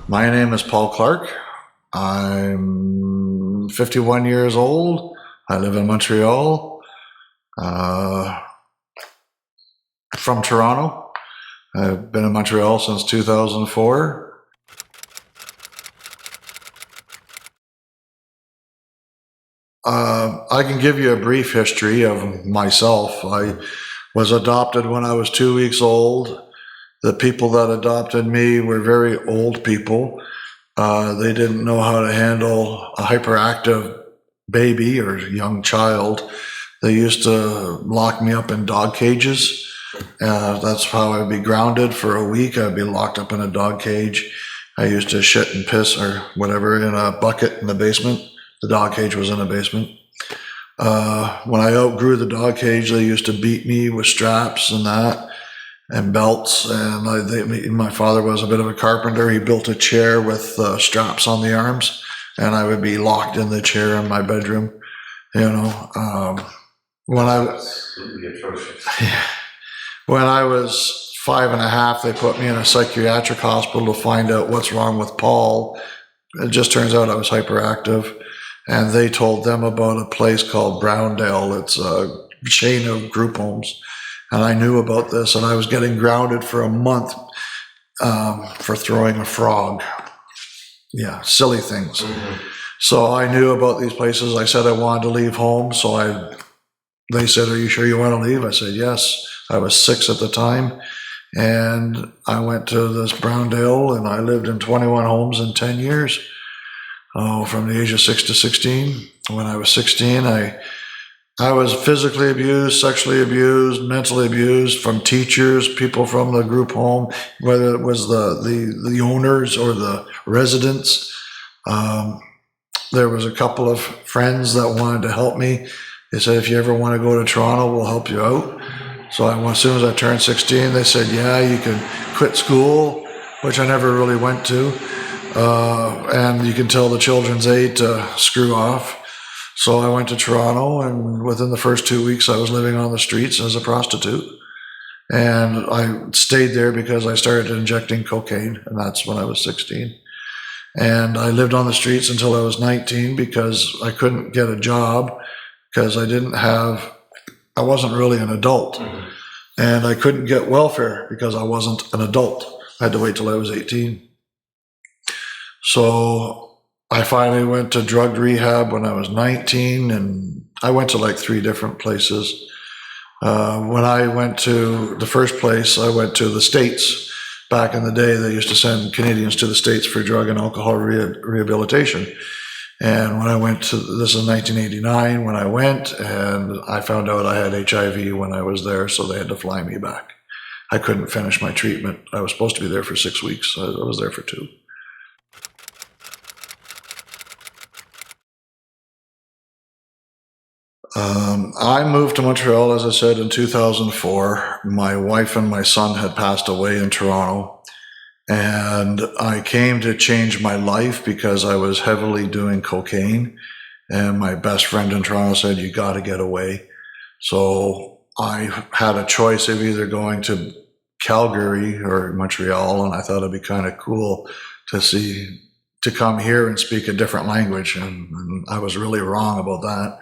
My name is Paul Clark. I'm 51 years old. I live in Montreal. From Toronto. I've been in Montreal since 2004. I can give you a brief history of myself. I was adopted when I was 2 weeks old. The people that adopted me were very old people. They didn't know how to handle a hyperactive baby or young child. They used to lock me up in dog cages. That's how I'd be grounded for a week. I'd be locked up in a dog cage. I used to shit and piss or whatever in a bucket in the basement. The dog cage was in the basement. When I outgrew the dog cage, they used to beat me with straps and that, and belts. And my father was a bit of a carpenter. He built a chair with straps on the arms, and I would be locked in the chair in my bedroom. When I was 5.5, they put me in a psychiatric hospital to find out what's wrong with Paul. It just turns out I was hyperactive. And they told them about a place called Browndale. It's a chain of group homes. And I knew about this, and I was getting grounded for a month for throwing a frog. Yeah, silly things. Mm-hmm. So I knew about these places. I said I wanted to leave home. So they said, "Are you sure you want to leave?" I said, "Yes." I was 6 at the time. And I went to this Browndale, and I lived in 21 homes in 10 years. From the age of 6 to 16. When I was 16, I was physically abused, sexually abused, mentally abused from teachers, people from the group home, whether it was the owners or the residents. There was a couple of friends that wanted to help me. They said, "If you ever want to go to Toronto, we'll help you out." So as soon as I turned 16, they said, "Yeah, you can quit school," which I never really went to. And you can tell the children's aid to screw off. So I went to Toronto, and within the first 2 weeks, I was living on the streets as a prostitute. And I stayed there because I started injecting cocaine, and that's when I was 16. And I lived on the streets until I was 19 because I couldn't get a job because I wasn't really an adult. Mm-hmm. And I couldn't get welfare because I wasn't an adult. I had to wait till I was 18. So I finally went to drug rehab when I was 19, and I went to like 3 different places. When I went to the first place, I went to the States. Back in the day, they used to send Canadians to the States for drug and alcohol rehabilitation. And when I went to, this is 1989, when I went, and I found out I had HIV when I was there, so they had to fly me back. I couldn't finish my treatment. I was supposed to be there for 6 weeks. I was there for 2. I moved to Montreal, as I said, in 2004. My wife and my son had passed away in Toronto. And I came to change my life because I was heavily doing cocaine. And my best friend in Toronto said, "You got to get away." So I had a choice of either going to Calgary or Montreal. And I thought it'd be kind of cool to come here and speak a different language. And I was really wrong about that.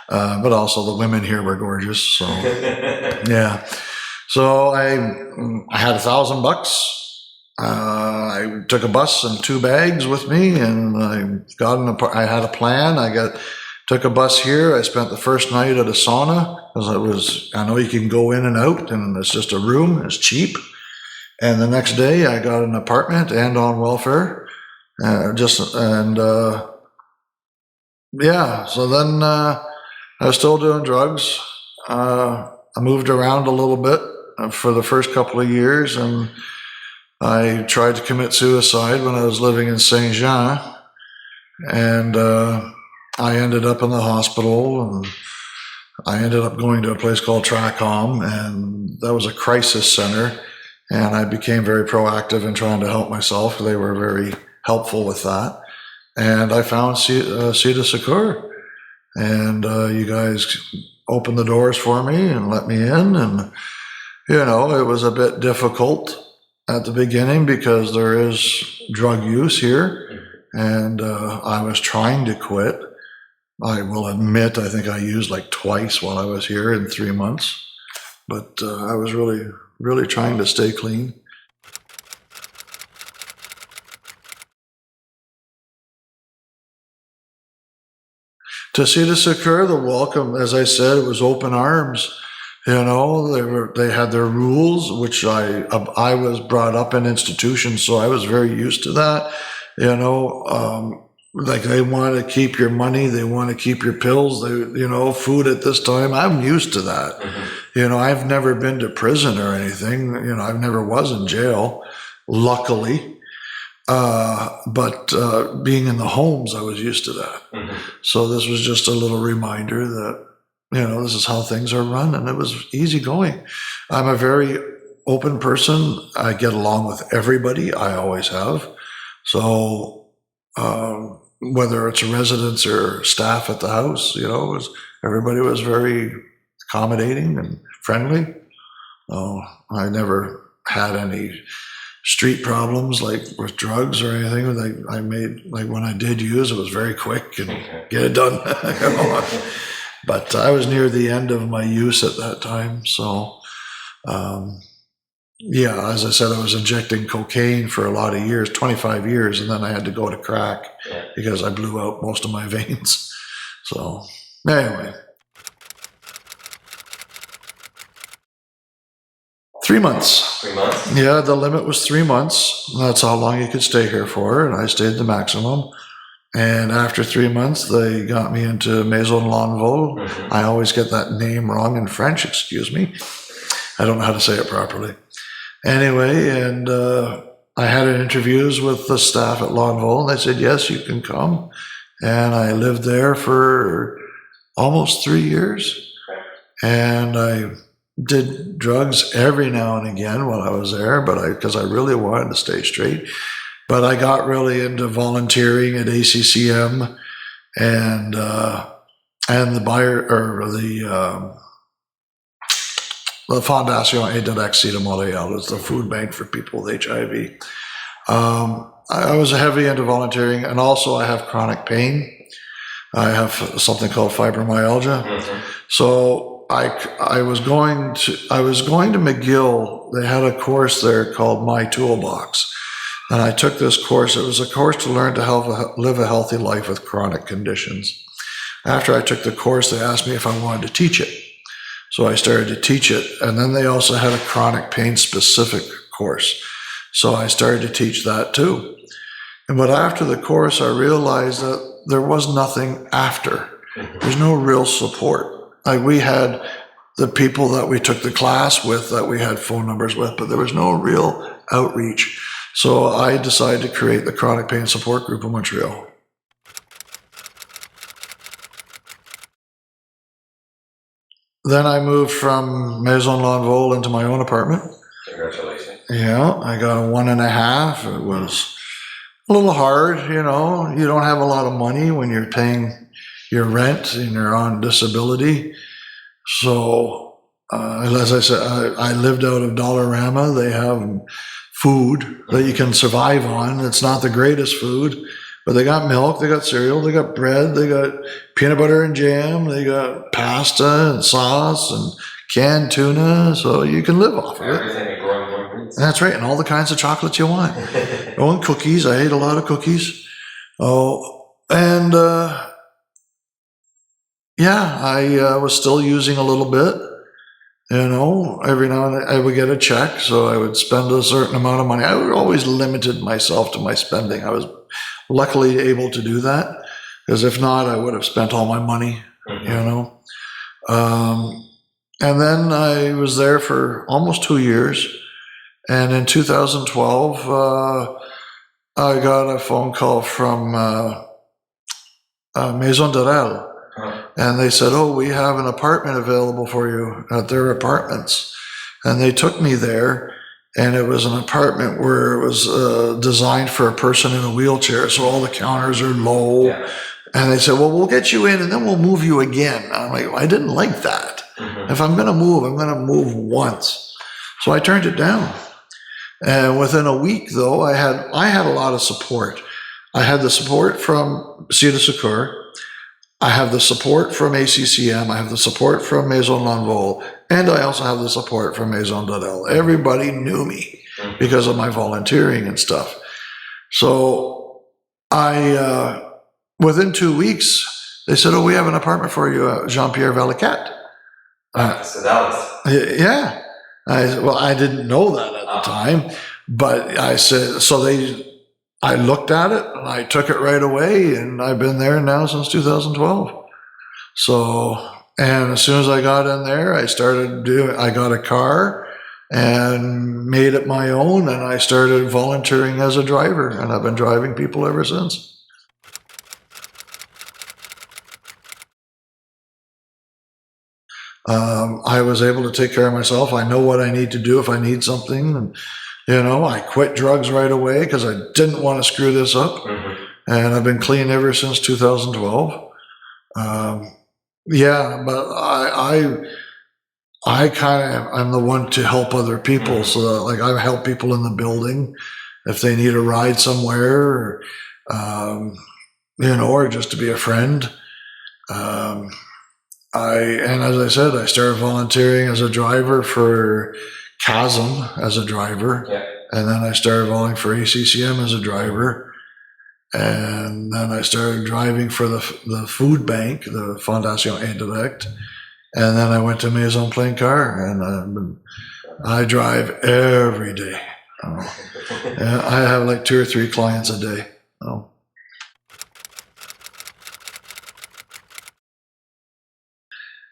But also the women here were gorgeous. So yeah. So I had $1,000. I took a bus and 2 bags with me, and I had a plan. Took a bus here. I spent the first night at a sauna because I know you can go in and out, and it's just a room. It's cheap. And the next day I got an apartment and on welfare. So then I was still doing drugs. I moved around a little bit for the first couple of years, and I tried to commit suicide when I was living in Saint Jean, and I ended up in the hospital, and I ended up going to a place called Tracom, and that was a crisis center, and I became very proactive in trying to help myself. They were very helpful with that, and I found Cedric Boissier. And you guys opened the doors for me and let me in. And, it was a bit difficult at the beginning because there is drug use here, and I was trying to quit. I will admit, I think I used like twice while I was here in 3 months, but I was really, really trying to stay clean. To see this occur, the welcome, as I said, it was open arms. You know, they had their rules, which I was brought up in institutions, so I was very used to that. You know, like they want to keep your money, they want to keep your pills, food at this time. I'm used to that. You know, I've never been to prison or anything. You know, I've never was in jail, luckily. But being in the homes, I was used to that. So this was just a little reminder that, this is how things are run, and it was easy going. I'm a very open person. I get along with everybody. I always have. So whether it's residents or staff at the house, everybody was very accommodating and friendly. I never had any street problems like with drugs or anything. Like when I did use, it was very quick and get it done. But I was near the end of my use at that time. So, as I said, I was injecting cocaine for a lot of years, 25 years, and then I had to go to crack because I blew out most of my veins. So, anyway. 3 months. 3 months? Yeah, the limit was 3 months. That's how long you could stay here for, and I stayed the maximum. And after 3 months, they got me into Maison Lonvaux. I always get that name wrong in French, excuse me. I don't know how to say it properly. Anyway, and I had interviews with the staff at Lonvaux, and they said, yes, you can come. And I lived there for almost 3 years. And I did drugs every now and again while I was there, because I really wanted to stay straight. But I got really into volunteering at ACCM and the Fondation Aide d'Accès de Montréal is the food bank for people with HIV. I was heavy into volunteering, and also I have chronic pain. I have something called fibromyalgia. So I was going to McGill. They had a course there called My Toolbox. And I took this course. It was a course to learn to live a healthy life with chronic conditions. After I took the course, they asked me if I wanted to teach it. So I started to teach it. And then they also had a chronic pain specific course. So I started to teach that too. But after the course, I realized that there was nothing after. There's no real support. Like we had the people that we took the class with that we had phone numbers with, but there was no real outreach. So I decided to create the Chronic Pain Support Group in Montreal. Then I moved from Maison Lonvaux into my own apartment. Congratulations. Yeah, I got a 1.5. It was a little hard, you don't have a lot of money when you're paying your rent and you're on disability. So, as I said, I lived out of Dollarama. They have food that you can survive on. It's not the greatest food, but they got milk, they got cereal, they got bread, they got peanut butter and jam, they got pasta and sauce and canned tuna, so you can live off of it. Everything a growing needs. That's right, and all the kinds of chocolates you want. And cookies, I ate a lot of cookies. And I was still using a little bit. Every now and then I would get a check, so I would spend a certain amount of money. I always limited myself to my spending. I was luckily able to do that, because if not, I would have spent all my money, And then I was there for almost 2 years. And in 2012, I got a phone call from Maison Dorel. And they said, we have an apartment available for you at their apartments. And they took me there, and it was an apartment where it was designed for a person in a wheelchair. So all the counters are low. Yeah. And they said, we'll get you in and then we'll move you again. I'm like, I didn't like that. If I'm going to move, I'm going to move once. So I turned it down. And within a week, though, I had a lot of support. I had the support from Cedar Secours. I have the support from ACCM. I have the support from Maison Lanvaux. And I also have the support from Maison Dodel. Everybody knew me because of my volunteering and stuff. So within 2 weeks, they said, "Oh, we have an apartment for you, Jean-Pierre Valiquette." So that was. Yeah. I didn't know that at the time, but I said, I looked at it and I took it right away, and I've been there now since 2012. So, and as soon as I got in there, I got a car and made it my own, and I started volunteering as a driver, and I've been driving people ever since. I was able to take care of myself. I know what I need to do if I need something. And, I quit drugs right away because I didn't want to screw this up. And I've been clean ever since 2012. Yeah, but I'm the one to help other people. So that, like, I help people in the building if they need a ride somewhere, or just to be a friend. And as I said, I started volunteering as a driver for Chasm as a driver. Yeah. And then I started volunteering for ACCM as a driver. And then I started driving for the food bank, the Fondation Indirect. And then I went to Maison Plein Car, and I drive every day. I have like 2 or 3 clients a day.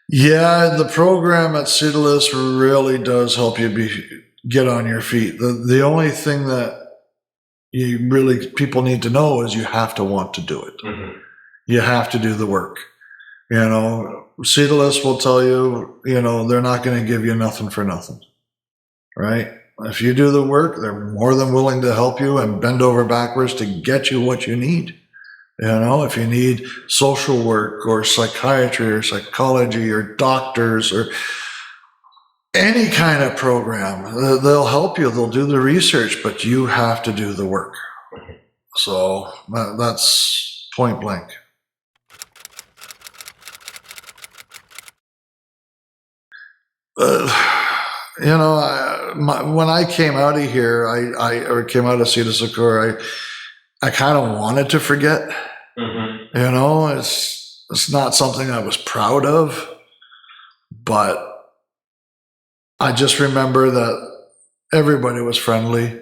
Yeah, the program at Cedalus really does help you get on your feet. The only thing that people need to know is you have to want to do it. You have to do the work. Cedalus will tell you, they're not going to give you nothing for nothing, right? If you do the work, they're more than willing to help you and bend over backwards to get you what you need. If you need social work or psychiatry or psychology or doctors or any kind of program, they'll help you. They'll do the research, but you have to do the work. So that's point blank. When I came out of here, I came out of Cedar Secours, I kind of wanted to forget. It's not something I was proud of, but I just remember that everybody was friendly.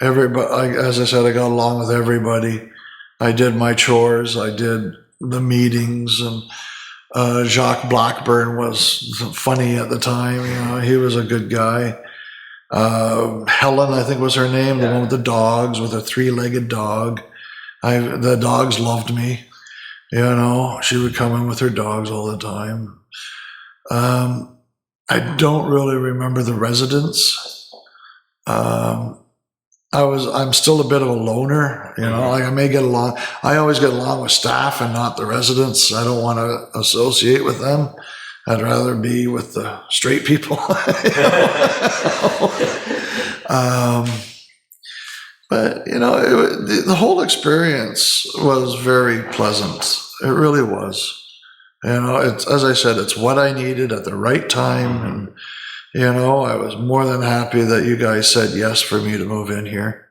Everybody, as I said, I got along with everybody. I did my chores. I did the meetings, and Jacques Blackburn was funny at the time. He was a good guy. Helen, I think was her name, the one with the dogs, with a 3-legged dog. The dogs loved me. She would come in with her dogs all the time. I don't really remember the residents. I'm still a bit of a loner, like I may get along. I always get along with staff and not the residents. I don't want to associate with them. I'd rather be with the straight people. But, the whole experience was very pleasant. It really was. It's, as I said, it's what I needed at the right time. And, I was more than happy that you guys said yes for me to move in here.